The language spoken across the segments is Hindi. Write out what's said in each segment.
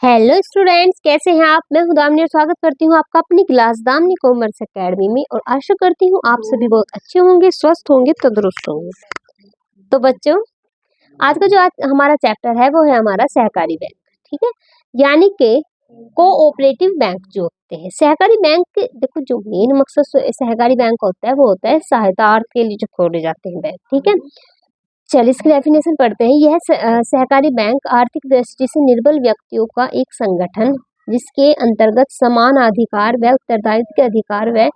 हेलो स्टूडेंट्स, कैसे हैं आप। मैं हूं दामिनी और स्वागत करती हूं आपका अपनी क्लास दामिनी कॉमर्स एकेडमी में। और आशा करती हूं आप सभी बहुत अच्छे होंगे, स्वस्थ होंगे, तंदुरुस्त होंगे। तो बच्चों, आज हमारा चैप्टर है वो है हमारा सहकारी बैंक। ठीक है, यानी कि कोऑपरेटिव बैंक जो होते हैं। सहकारी बैंक के देखो, जो मेन मकसद सहकारी बैंक का होता है वो होता है सहायतार्थ के लिए जो खोले जाते हैं बैंक। ठीक है, चलिए इसकी डेफिनेशन पढ़ते हैं। यह सहकारी बैंक आर्थिक दृष्टि से निर्बल व्यक्तियों का एक संगठन, जिसके अंतर्गत समान अधिकार व उत्तरदायित्व के अधिकार व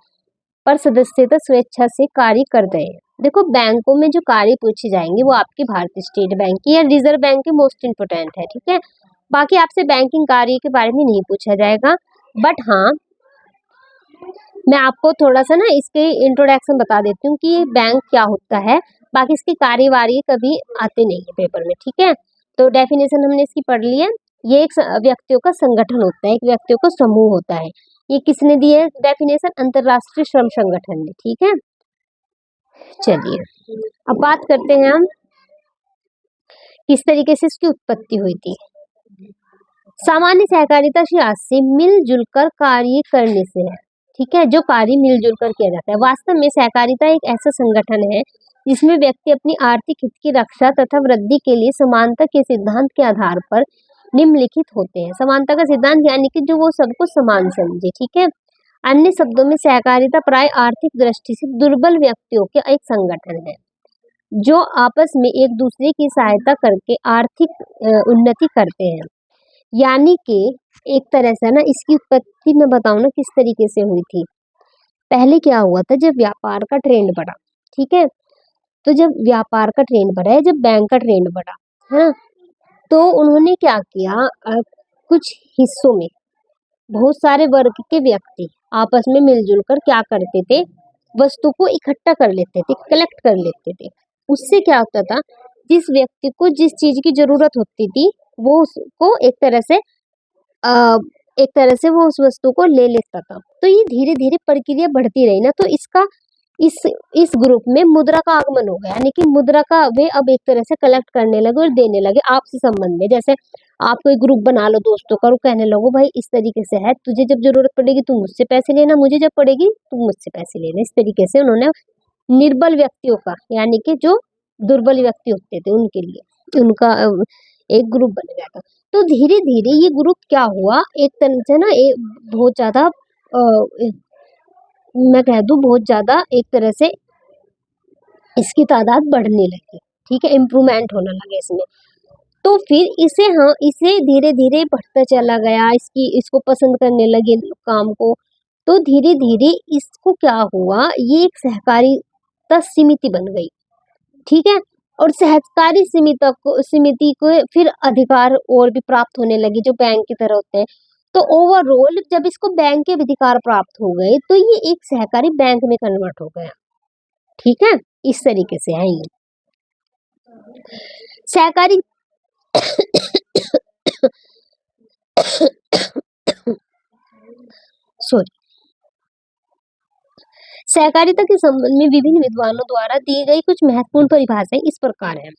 पर सदस्यता स्वेच्छा से कार्य करते हैं। देखो, बैंकों में जो कार्य पूछे जाएंगे वो आपकी भारतीय स्टेट बैंक की या रिजर्व बैंक की मोस्ट इंपोर्टेंट है। ठीक है, बाकी आपसे बैंकिंग कार्य के बारे में नहीं पूछा जाएगा। बट हाँ, मैं आपको थोड़ा सा ना इसके इंट्रोडक्शन बता देती हूँ कि ये बैंक क्या होता है। बाकी इसकी कार्यवाही कभी आते नहीं है पेपर में। ठीक है, तो डेफिनेशन हमने इसकी पढ़ ली है। ये एक व्यक्तियों का संगठन होता है, एक व्यक्तियों का समूह होता है। ये किसने दी है डेफिनेशन? अंतरराष्ट्रीय श्रम संगठन ने। ठीक है, चलिए अब बात करते हैं हम किस तरीके से इसकी उत्पत्ति हुई थी। सामान्य सहकारिता शास्त्री मिलजुल कर कार्य करने से है। ठीक है, जो कार्य मिलजुल कर किया जाता है। वास्तव में सहकारिता एक ऐसा संगठन है जिसमें व्यक्ति अपनी आर्थिक हित की रक्षा तथा वृद्धि के लिए समानता के सिद्धांत के आधार पर निम्नलिखित होते हैं। समानता का सिद्धांत यानी कि जो वो सबको समान समझे। ठीक है, अन्य शब्दों में सहकारिता प्राय आर्थिक दृष्टि से दुर्बल व्यक्तियों का एक संगठन है जो आपस में एक दूसरे की सहायता करके आर्थिक उन्नति करते हैं। यानी कि एक तरह से ना, इसकी उत्पत्ति मैं बताऊं ना किस तरीके से हुई थी। पहले क्या हुआ था, जब व्यापार का ट्रेंड बढ़ा। ठीक है, तो जब व्यापार का ट्रेंड बढ़ा है, जब बैंक का ट्रेंड बढ़ा है ना, तो उन्होंने क्या किया, कुछ हिस्सों में बहुत सारे वर्ग के व्यक्ति आपस में मिलजुल कर क्या करते थे, वस्तु को इकट्ठा कर लेते थे, कलेक्ट कर लेते थे। उससे क्या होता था, जिस व्यक्ति को जिस चीज की जरूरत होती थी वो उसको एक तरह से वो उस वस्तु को ले लेता था। तो ये धीरे धीरे प्रक्रिया बढ़ती रही ना, तो इसका इस ग्रुप में मुद्रा का आगमन हो गया। यानी कि मुद्रा का वे अब एक तरह से कलेक्ट करने लगे और देने लगे आपसी संबंध में। जैसे आप कोई ग्रुप बना लो दोस्तों का, और कहने लगो भाई इस तरीके से है, तुझे जब जरूरत पड़ेगी तू मुझसे पैसे लेना, मुझे जब पड़ेगी तू मुझसे पैसे लेना। इस तरीके से उन्होंने निर्बल व्यक्तियों का, यानी कि जो दुर्बल व्यक्ति होते थे उनके लिए उनका एक ग्रुप बन गया था। तो धीरे धीरे ये ग्रुप क्या हुआ, एक तरह से ना बहुत ज्यादा मैं कह दूं बहुत ज्यादा एक तरह से इसकी तादाद बढ़ने लगी। ठीक है, इम्प्रूवमेंट होने लगे इसमें। तो फिर इसे धीरे धीरे बढ़ता चला गया, इसको पसंद करने लगे काम को। तो धीरे धीरे इसको क्या हुआ, ये एक सहकारिता समिति बन गई। ठीक है, और सहकारी समिति को फिर अधिकार और भी प्राप्त होने लगे जो बैंक की तरह होते हैं। तो ओवरऑल जब इसको बैंक के अधिकार प्राप्त हो गए तो ये एक सहकारी बैंक में कन्वर्ट हो गया। ठीक है, इस तरीके से है ये सहकारी सॉरी सहकारिता के संबंध में विभिन्न विद्वानों द्वारा दी गई कुछ महत्वपूर्ण परिभाषाएं इस प्रकार है।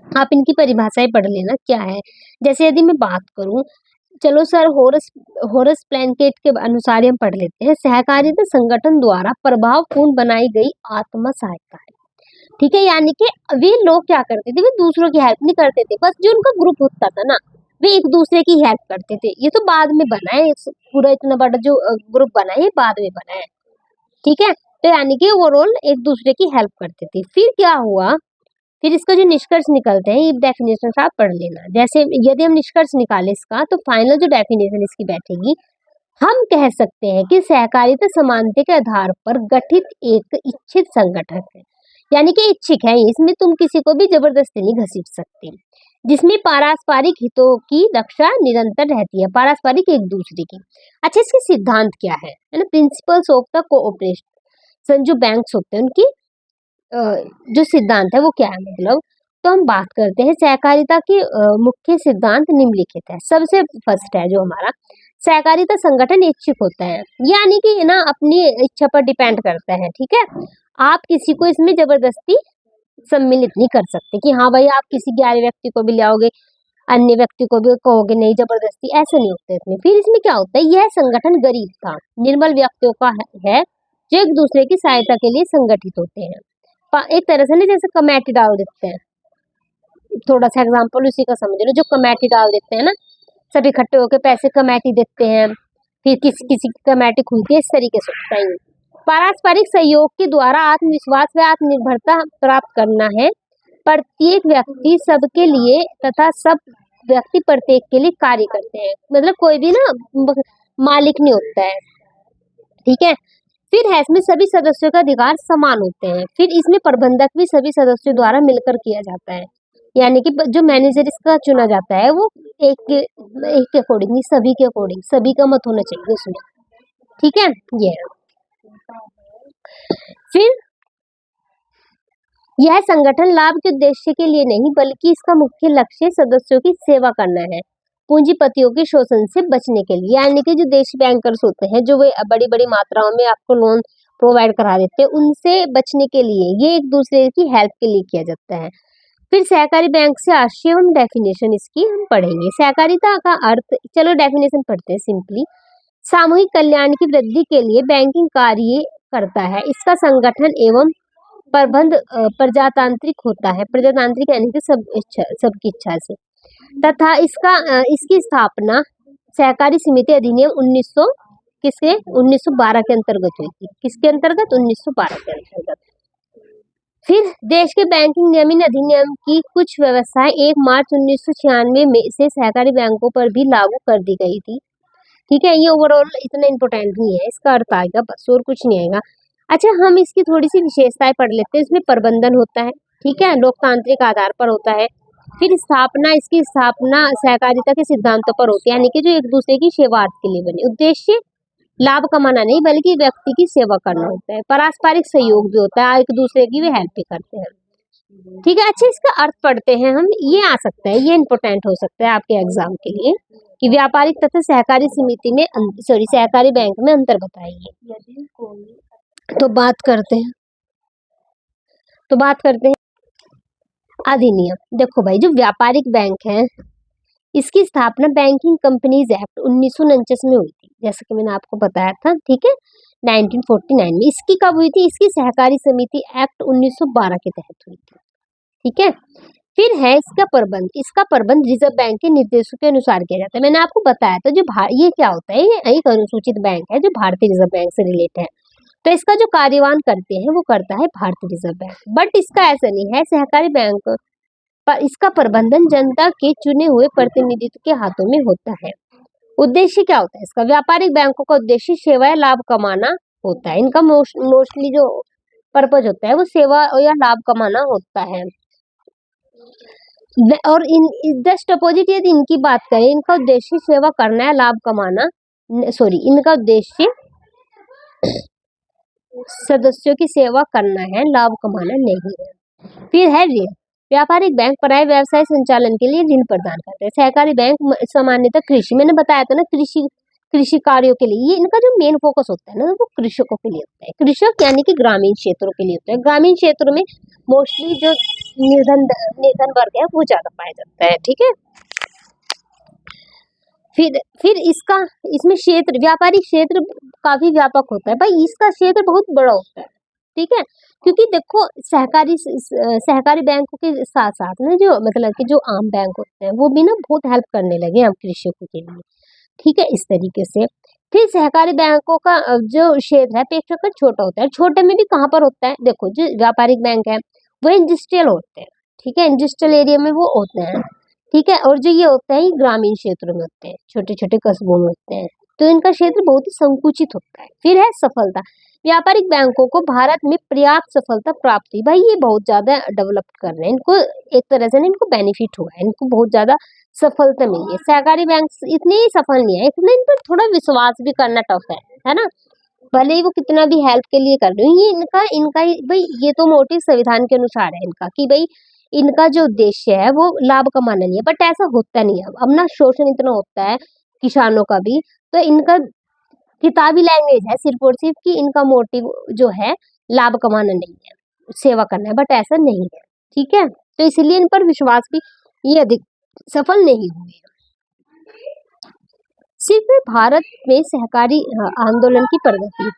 आप इनकी परिभाषाएं पढ़ लेना क्या है। जैसे यदि मैं बात करूं, चलो सर होरस प्लैंकेट के अनुसार हम पढ़ लेते हैं। सहकारिता संगठन द्वारा प्रभावपूर्ण बनाई गई आत्म सहायता है। ठीक है, यानी कि वे लोग क्या करते थे, वे दूसरों की हेल्प नहीं करते थे, बस जो उनका ग्रुप होता था ना वे एक दूसरे की हेल्प करते थे। ये तो बाद में बना है, पूरा इतना बड़ा जो ग्रुप बना है ये बाद में बना है। ठीक है, तो यानी कि ओवरऑल एक दूसरे की हेल्प करते थे। फिर क्या हुआ, फिर इसका जो निष्कर्ष निकलते हैं ये डेफिनेशन आप पढ़ लेना। जैसे यदि हम निष्कर्ष निकाले इसका, तो फाइनल जो डेफिनेशन इसकी बैठेगी, हम कह सकते हैं कि सहकारिता समानता के आधार पर गठित एक इच्छित संगठन है। यानी कि इच्छिक है, इसमें तुम किसी को भी जबरदस्ती नहीं घसीट सकते, जिसमें पारस्परिक हितों की रक्षा निरंतर रहती है, पारस्परिक एक दूसरे की। अच्छा, इसके सिद्धांत क्या है ना, प्रिंसिपल्स ऑफ द कोऑपरेशन जो बैंक्स होते हैं उनकी जो सिद्धांत है वो क्या है, मतलब तो हम बात करते हैं सहकारिता के मुख्य सिद्धांत निम्नलिखित है। सबसे फर्स्ट है जो हमारा सहकारिता संगठन इच्छुक होता है, यानी कि ये ना अपनी इच्छा पर डिपेंड करता है। ठीक है, आप किसी को इसमें जबरदस्ती सम्मिलित नहीं कर सकते कि हाँ भाई आप किसी ग्यारह व्यक्ति को भी लाओगे। अन्य व्यक्ति को भी कहोगे नहीं जबरदस्ती, ऐसा नहीं होता है इसमें। फिर इसमें क्या होता है, यह संगठन गरीब था निर्बल व्यक्तियों का है जो एक दूसरे की सहायता के लिए संगठित होते हैं। एक तरह से ना जैसे कमेटी डाल देते हैं, थोड़ा सा एग्जाम्पल उसी का समझ लो, जो कमेटी डाल देते हैं ना, सब इकट्ठे होकर पैसे कमेटी देते हैं, फिर किसी किसी की कमेटी खुलती है, इस तरीके से होता है। पारस्परिक सहयोग के द्वारा आत्मविश्वास व आत्मनिर्भरता प्राप्त करना है। प्रत्येक व्यक्ति सबके लिए तथा सब व्यक्ति प्रत्येक के लिए कार्य करते हैं, मतलब कोई भी ना मालिक नहीं होता है, ठीक है। फिर है इसमें सभी सदस्यों का अधिकार समान होते हैं। फिर इसमें प्रबंधक भी सभी सदस्यों द्वारा मिलकर किया जाता है, यानी कि जो मैनेजर इसका चुना जाता है वो एक के अकॉर्डिंग नहीं, सभी के अकॉर्डिंग, सभी का मत होना चाहिए उसमें, ठीक है। ये है। फिर यह संगठन लाभ के उद्देश्य के लिए नहीं बल्कि इसका मुख्य लक्ष्य सदस्यों की सेवा करना है, पूंजीपतियों के शोषण से बचने के लिए, यानी कि जो देशी बैंकर्स होते हैं जो वे बड़ी बड़ी मात्राओं में आपको लोन प्रोवाइड करा देते हैं, उनसे बचने के लिए ये एक दूसरे की हेल्प के लिए किया जाता है। फिर सहकारी बैंक से आशय एवं डेफिनेशन इसकी हम पढ़ेंगे। सहकारिता का अर्थ, चलो डेफिनेशन पढ़ते हैं सिंपली। सामूहिक कल्याण की वृद्धि के लिए बैंकिंग कार्य करता है। इसका संगठन एवं प्रबंध प्रजातांत्रिक होता है, प्रजातांत्रिक यानी कि सबकी इच्छा से, तथा इसकी स्थापना सहकारी समिति अधिनियम 1912 के अंतर्गत हुई थी। किसके अंतर्गत? 1912 के अंतर्गत। फिर देश के बैंकिंग नियमन अधिनियम की कुछ व्यवस्थाएं 1 मार्च 1996 में से सहकारी बैंकों पर भी लागू कर दी गई थी, ठीक है। ये ओवरऑल इतना इम्पोर्टेंट नहीं है, इसका अर्थ आएगा बस, और कुछ नहीं आएगा। अच्छा, हम इसकी थोड़ी सी विशेषताएं पढ़ लेते हैं। इसमें प्रबंधन होता है, ठीक है, लोकतांत्रिक आधार पर होता है। फिर इसकी स्थापना सहकारिता के सिद्धांतों पर होती है, यानी कि जो एक दूसरे की सेवार्थ के लिए बने। उद्देश्य लाभ कमाना नहीं बल्कि व्यक्ति की सेवा करना होता है। पारस्परिक सहयोग भी होता है, एक दूसरे की भी हेल्प भी करते हैं, ठीक है। अच्छा, इसका अर्थ पढ़ते हैं हम, ये आ सकता है, ये इंपॉर्टेंट हो सकता है आपके एग्जाम के लिए कि व्यापारिक तथा सहकारी समिति में सहकारी बैंक में अंतर बताइए। तो बात करते हैं अधिनियम। देखो भाई, जो व्यापारिक बैंक है इसकी स्थापना बैंकिंग कंपनीज एक्ट 1949 में हुई थी, जैसे कि मैंने आपको बताया था, ठीक है, 1949 में। इसकी कब हुई थी? इसकी सहकारी समिति एक्ट 1912 के तहत हुई थी, ठीक है। फिर है इसका प्रबंध रिजर्व बैंक के निर्देशों के अनुसार किया जाता है। मैंने आपको बताया था जो ये क्या होता है, ये एक अनुसूचित बैंक है जो भारतीय रिजर्व बैंक से रिलेटेड है, तो इसका जो कार्यवान करते हैं वो करता है भारतीय रिजर्व बैंक। बट इसका ऐसा नहीं है, सहकारी बैंक पर इसका प्रबंधन जनता के चुने हुए प्रतिनिधित्व के हाथों में होता है। उद्देश्य क्या होता है इसका? व्यापारिक बैंकों का उद्देश्य सेवा या लाभ कमाना होता है। इनका मोस्टली जो पर्पज होता है वो सेवा या लाभ कमाना होता है। और जस्ट अपोजिट यदि इनकी बात करें, इनका उद्देश्य सेवा करना है, लाभ कमाना, इनका उद्देश्य सदस्यों की सेवा करना है, लाभ कमाना नहीं है। फिर है ऋण। व्यापारिक बैंक प्राय व्यवसाय संचालन के लिए ऋण प्रदान करते हैं। सहकारी बैंक सामान्यतः कृषि, मैंने बताया था ना, कृषि कार्यों के लिए, ये इनका जो मेन फोकस होता है ना वो कृषकों के लिए होता है। कृषक यानी कि ग्रामीण क्षेत्रों के लिए होता है। ग्रामीण क्षेत्रों में मोस्टली जो निर्धन वर्ग है वो ज्यादा पाया जाता है, ठीक है। फिर इसमें क्षेत्र, व्यापारिक क्षेत्र काफी व्यापक होता है भाई, इसका क्षेत्र बहुत बड़ा होता है, ठीक है। क्योंकि देखो सहकारी बैंकों के साथ साथ ना जो मतलब कि जो आम बैंक होते हैं वो भी ना बहुत हेल्प करने लगे हम कृषकों के लिए, ठीक है, इस तरीके से। फिर सहकारी बैंकों का जो क्षेत्र है अपेक्षाकृत छोटा होता है। छोटे में भी कहाँ पर होता है? देखो, जो व्यापारिक बैंक है वो इंडस्ट्रियल होते हैं, ठीक है, इंडस्ट्रियल एरिया में वो होते हैं, ठीक है। और जो ये होता है ग्रामीण क्षेत्रों में होते हैं, छोटे छोटे कस्बों में होते हैं, तो इनका क्षेत्र बहुत ही संकुचित होता है। फिर है सफलता। व्यापारिक बैंकों को भारत में पर्याप्त सफलता प्राप्त हुई, भाई ये बहुत ज्यादा डेवलप कर रहे हैं, इनको एक तरह से ना इनको बेनिफिट हुआ है, इनको बहुत ज्यादा सफलता मिली है। सहकारी बैंक इतने ही सफल नहीं है, इतना इन पर थोड़ा विश्वास भी करना टफ है ना, भले ही वो कितना भी हेल्प के लिए कर रहे हो। ये इनका भाई ये तो मोटिव संविधान के अनुसार है इनका कि भाई इनका जो उद्देश्य है वो लाभ कमाना नहीं है, बट ऐसा होता नहीं है। अब ना शोषण इतना होता है किसानों का भी, तो इनका किताबी लैंग्वेज है सिर्फ और सिर्फ कि इनका मोटिव जो है लाभ कमाना नहीं है, सेवा करना है, बट ऐसा नहीं है, ठीक है। तो इसलिए इन पर विश्वास भी ये अधिक सफल नहीं हुए। सिर्फ भारत में सहकारी आंदोलन की प्रगति,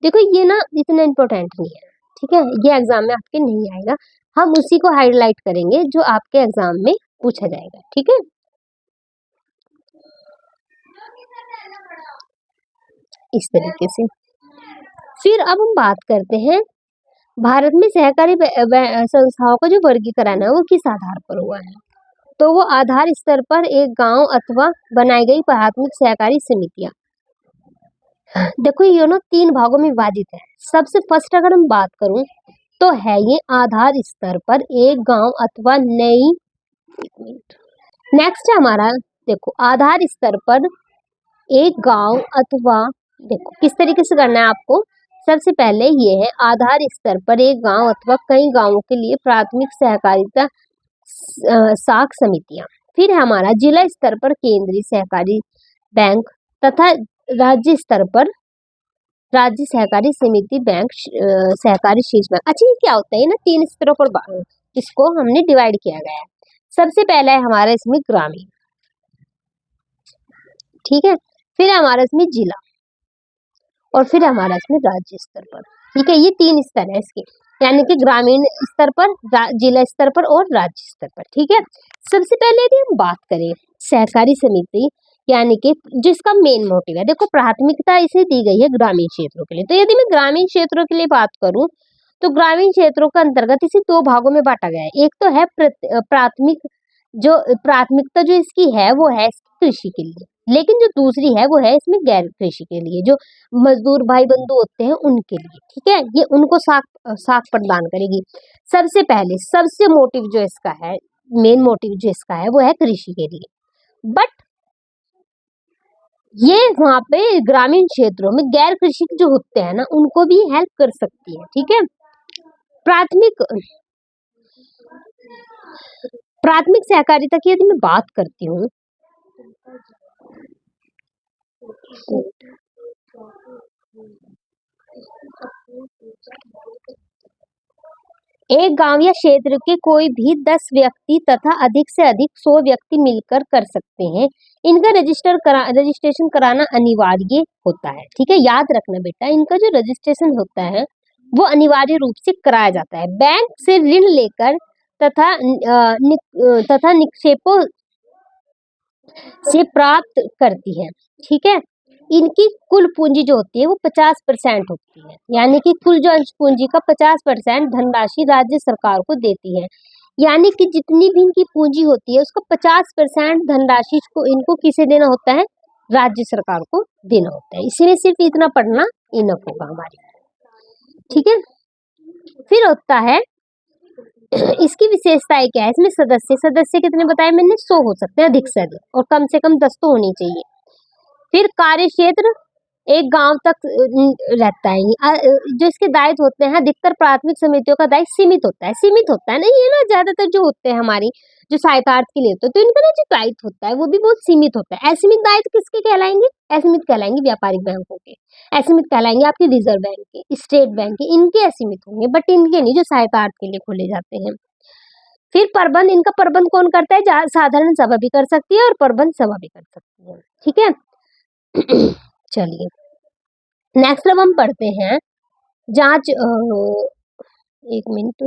देखो ये ना इतना इम्पोर्टेंट नहीं है, ठीक है, ये एग्जाम में आपके नहीं आएगा, हम उसी को हाईलाइट करेंगे जो आपके एग्जाम में पूछा जाएगा, ठीक है। इस तरीके से फिर अब हम बात करते हैं भारत में सहकारी संस्थाओं का जो वर्गीकरण है वो किस आधार पर हुआ है। तो वो आधार स्तर पर एक गांव अथवा बनाई गई प्राथमिक सहकारी समितियां, देखो ये ना 3 भागों में विभाजित है। सबसे फर्स्ट अगर हम बात करूं तो है ये आधार स्तर पर एक गांव अथवा नई, नेक्स्ट है हमारा, देखो आधार स्तर पर एक गांव अथवा, देखो किस तरीके से करना है आपको, सबसे पहले ये है आधार स्तर पर एक गांव अथवा कई गांवों के लिए प्राथमिक सहकारिता साख समितियां। फिर है हमारा जिला स्तर पर केंद्रीय सहकारी बैंक तथा राज्य स्तर पर राज्य सहकारी समिति बैंक सहकारी शीर्ष बैंक। अच्छा ये क्या होता है ना, 3 स्तरों पर इसको हमने डिवाइड किया गया है। सबसे पहला है हमारा इसमें ग्रामीण, ठीक है, फिर हमारा इसमें जिला और फिर हमारा इसमें राज्य स्तर पर, ठीक है, ये 3 स्तर है इसके, यानी कि ग्रामीण स्तर पर, जिला स्तर पर और राज्य स्तर पर, ठीक है। सबसे पहले यदि हम बात करें सहकारी समिति, यानी कि जिसका मेन मोटिव है, देखो प्राथमिकता इसे दी गई है ग्रामीण क्षेत्रों के लिए, तो यदि मैं ग्रामीण क्षेत्रों के लिए बात करूं तो ग्रामीण क्षेत्रों के अंतर्गत इसे 2 भागों में बांटा गया है। एक तो है प्राथमिक, जो प्राथमिकता जो इसकी है वो है कृषि के लिए, लेकिन जो दूसरी है वो है इसमें गैर कृषि के लिए, जो मजदूर भाई बंधु होते हैं उनके लिए, ठीक है, ये उनको साख प्रदान करेगी। सबसे पहले सबसे मोटिव जो इसका है, मेन मोटिव जो इसका है वो है कृषि के लिए, बट ये वहां पे ग्रामीण क्षेत्रों में गैर कृषि जो होते हैं ना उनको भी हेल्प कर सकती है, ठीक है। प्राथमिक प्राथमिक सहकारिता की यदि मैं बात करती हूँ, एक गांव या क्षेत्र के कोई भी 10 व्यक्ति तथा अधिक से अधिक 100 व्यक्ति मिलकर कर सकते हैं। इनका रजिस्ट्रेशन कराना अनिवार्य होता है, ठीक है, याद रखना बेटा, इनका जो रजिस्ट्रेशन होता है वो अनिवार्य रूप से कराया जाता है। बैंक से ऋण लेकर तथा निक्षेपों से प्राप्त करती है, ठीक है। इनकी कुल पूंजी जो होती है वो 50% होती है, यानी कि कुल जो अंश पूंजी का 50% धनराशि राज्य सरकार को देती है, यानी कि जितनी भी इनकी पूंजी होती है उसका 50% धनराशि को इनको किसे देना होता है, राज्य सरकार को देना होता है। इसमें सिर्फ इतना पढ़ना इनफ होगा हमारे, ठीक है। फिर होता है इसकी विशेषताएं क्या है, इसमें सदस्य कितने बताए मैंने, 100 हो सकते हैं अधिक से अधिक, और कम से कम 10 तो होनी चाहिए। फिर कार्य क्षेत्र एक गांव तक रहता है, जो इसके दायित्व होते हैं, अधिकतर प्राथमिक समितियों का दायित्व सीमित होता है ना, ये ना ज्यादातर जो होते हैं हमारी जो सहायतार्थ के लिए होते हैं, तो इनका ना जो दायित्व होता है वो भी बहुत सीमित होता है। असीमित दायित्व किसके कहलाएंगे, असीमित कहलाएंगे व्यापारिक बैंकों के, असीमित कहलाएंगे आपके रिजर्व बैंक के, स्टेट बैंक के, इनके असीमित होंगे, बट इनके नहीं जो सहायतार्थ के लिए खोले जाते हैं। फिर प्रबंध, इनका प्रबंध कौन करता है, साधारण सभा भी कर सकती है और प्रबंध सभा भी कर सकती है, ठीक है। चलिए नेक्स्ट अब हम पढ़ते हैं जांच, एक मिनट,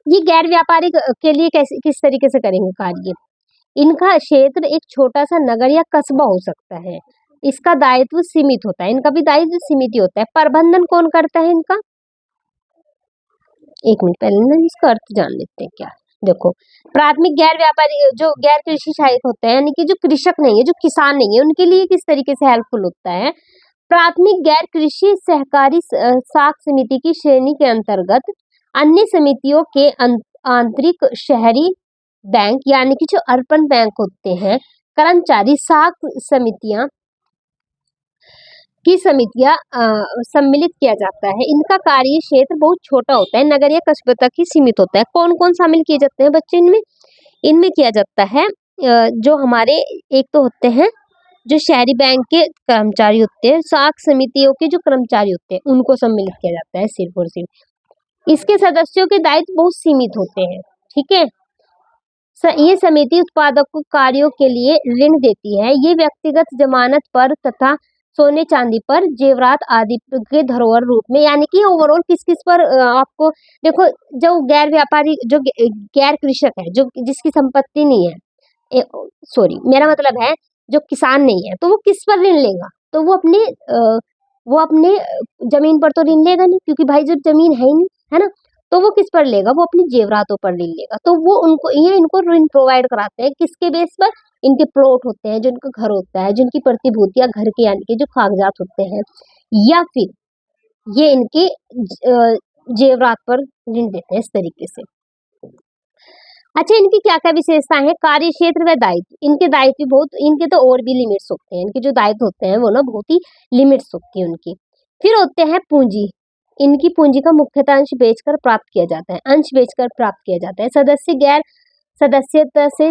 ये गैर व्यापारिक के लिए कैसे किस तरीके से करेंगे कार्य। इनका क्षेत्र एक छोटा सा नगर या कस्बा हो सकता है, इसका दायित्व सीमित होता है, इनका भी दायित्व सीमित ही होता है। प्रबंधन कौन करता है इनका, एक मिनट पहले ना इसका अर्थ जान लेते हैं क्या। देखो प्राथमिक गैर व्यापारी जो गैर कृषि सहायक होते हैं, यानी कि जो कृषक नहीं है, जो किसान नहीं है, उनके लिए किस तरीके से हेल्पफुल होता है। प्राथमिक गैर कृषि सहकारी साख समिति की श्रेणी के अंतर्गत अन्य समितियों के आंतरिक शहरी बैंक, यानी कि जो अर्बन बैंक होते हैं, कर्मचारी साख समितियां सम्मिलित किया जाता है। इनका कार्य क्षेत्र बहुत छोटा होता है, नगर या कस्बे तक ही सीमित होता है। कौन कौन शामिल किए जाते हैं बच्चे इनमें, इनमें किया जाता है जो हमारे एक तो होते हैं जो शहरी बैंक के कर्मचारी होते हैं, साख समितियों के जो कर्मचारी होते हैं उनको सम्मिलित किया जाता है सिर्फ और सिर्फ। इसके सदस्यों के दायित्व बहुत सीमित होते हैं, ठीक है। ये समिति उत्पादक को कार्यों के लिए ऋण देती है। ये व्यक्तिगत जमानत पर तथा सोने चांदी पर, जेवरात आदि के धरोहर रूप में, यानी कि ओवरऑल किस किस पर आपको देखो, जो गैर व्यापारी, जो गैर कृषक है, जो जिसकी संपत्ति नहीं है, सॉरी मेरा मतलब है जो किसान नहीं है, तो वो किस पर ऋण लेगा? तो वो अपने जमीन पर तो ऋण लेगा नहीं, क्योंकि भाई जो जमीन है ही नहीं, है ना। तो वो किस पर लेगा? वो अपनी जेवरातों पर ऋण लेगा। तो वो उनको ये इनको ऋण प्रोवाइड कराते हैं, किसके बेस पर? इनके प्लॉट होते हैं, जो इनका घर होता है, जिनकी प्रतिभूतियां घर के, यानी कि जो कागजात होते हैं, या फिर ये इनके जेवरात पर ऋण देते हैं, इस तरीके से। अच्छा, इनकी क्या क्या विशेषताएं हैं? कार्य क्षेत्र व दायित्व। इनके दायित्व बहुत, इनके तो और भी लिमिट्स होते हैं, इनके जो दायित्व होते हैं वो ना बहुत ही लिमिट्स होती है उनकी। फिर होते हैं पूंजी। इनकी पूंजी का मुख्यतः अंश बेचकर प्राप्त किया जाता है, अंश बेचकर प्राप्त किया जाता है। सदस्य गैर सदस्यता से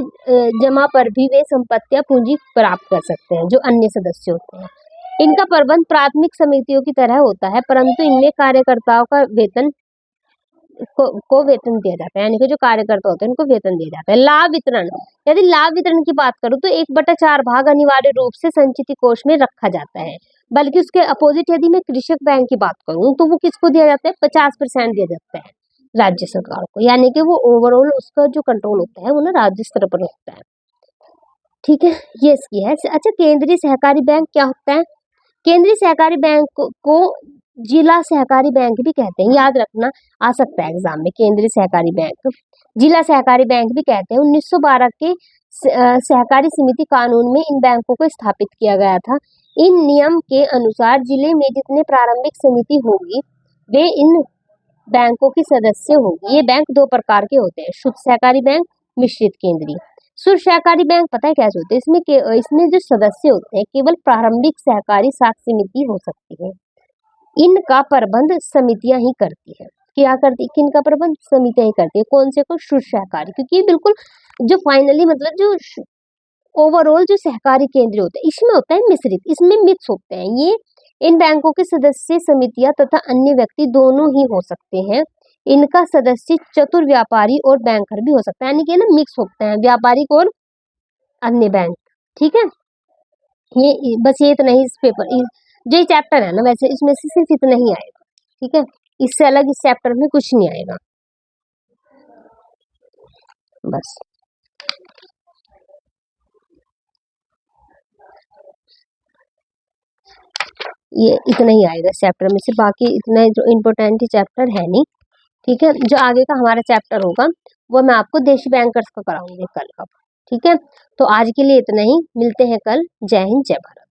जमा पर भी वे संपत्तियां पूंजी प्राप्त कर सकते हैं, जो अन्य सदस्य होते हैं। इनका प्रबंध प्राथमिक समितियों की तरह होता है, परंतु इनमें कार्यकर्ताओं का वेतन को वेतन दिया जाता है, यानी कि जो कार्यकर्ता होते हैं उनको वेतन दिया जाता है। लाभ वितरण। यदि लाभ वितरण की बात करूं तो 1/4 भाग अनिवार्य रूप से संचित कोष में रखा जाता है, बल्कि उसके अपोजिट यदि मैं कृषक बैंक की बात करूं तो वो किसको दिया जाता है? 50% दिया जाता है राज्य सरकार को, यानी कि वो ओवरऑल उसका जो कंट्रोल होता है वो ना राज्य स्तर पर होता है। ठीक है, ये इसकी है। अच्छा, केंद्रीय सहकारी बैंक क्या होता है? केंद्रीय सहकारी बैंक को जिला सहकारी बैंक भी कहते हैं, याद रखना, आ सकता है एग्जाम में। केंद्रीय सहकारी बैंक, जिला सहकारी बैंक भी कहते हैं। 1912 के सहकारी समिति कानून में इन बैंकों को स्थापित किया गया था। इन नियम के अनुसार जिले में जितने प्रारंभिक समिति होगी वे इन बैंकों की सदस्य होगी। ये बैंक दो प्रकार के होते हैं, शुद्ध सहकारी बैंक, मिश्रित केंद्रीय। शुद्ध सहकारी बैंक पता है कैसे होते हैं? इसमें जो सदस्य होते हैं केवल प्रारंभिक सहकारी साख समिति हो सकती है। इनका प्रबंध समितियां ही करती है। क्या करती? किनका प्रबंध? समितियां ही करती है। कौन से को? शुद्ध सहकारी, क्योंकि ये बिल्कुल जो फाइनली मतलब जो ओवरऑल जो सहकारी केंद्र होते हैं, इसमें होता है मिश्रित, इसमें मिक्स होते हैं ये। इन बैंकों के सदस्य समितियां तथा अन्य व्यक्ति दोनों ही हो सकते हैं। इनका सदस्य चतुर व्यापारी और बैंकर भी हो सकता है, यानी कि ना मिक्स होते हैं व्यापारिक और अन्य बैंक। ठीक है, ये बस ये इतना ही इस पेपर, जो ये चैप्टर है ना, वैसे इसमें से सिर्फ इतना ही आएगा। ठीक है, इससे अलग इस चैप्टर में कुछ नहीं आएगा, बस। ये इतना ही आएगा इस चैप्टर में से, बाकी इतना जो इम्पोर्टेंट चैप्टर है नहीं। ठीक है, जो आगे का हमारा चैप्टर होगा वो मैं आपको देशी बैंकर्स का कराऊंगी कल का। ठीक है, तो आज के लिए इतना ही, मिलते हैं कल। जय हिंद, जय भारत।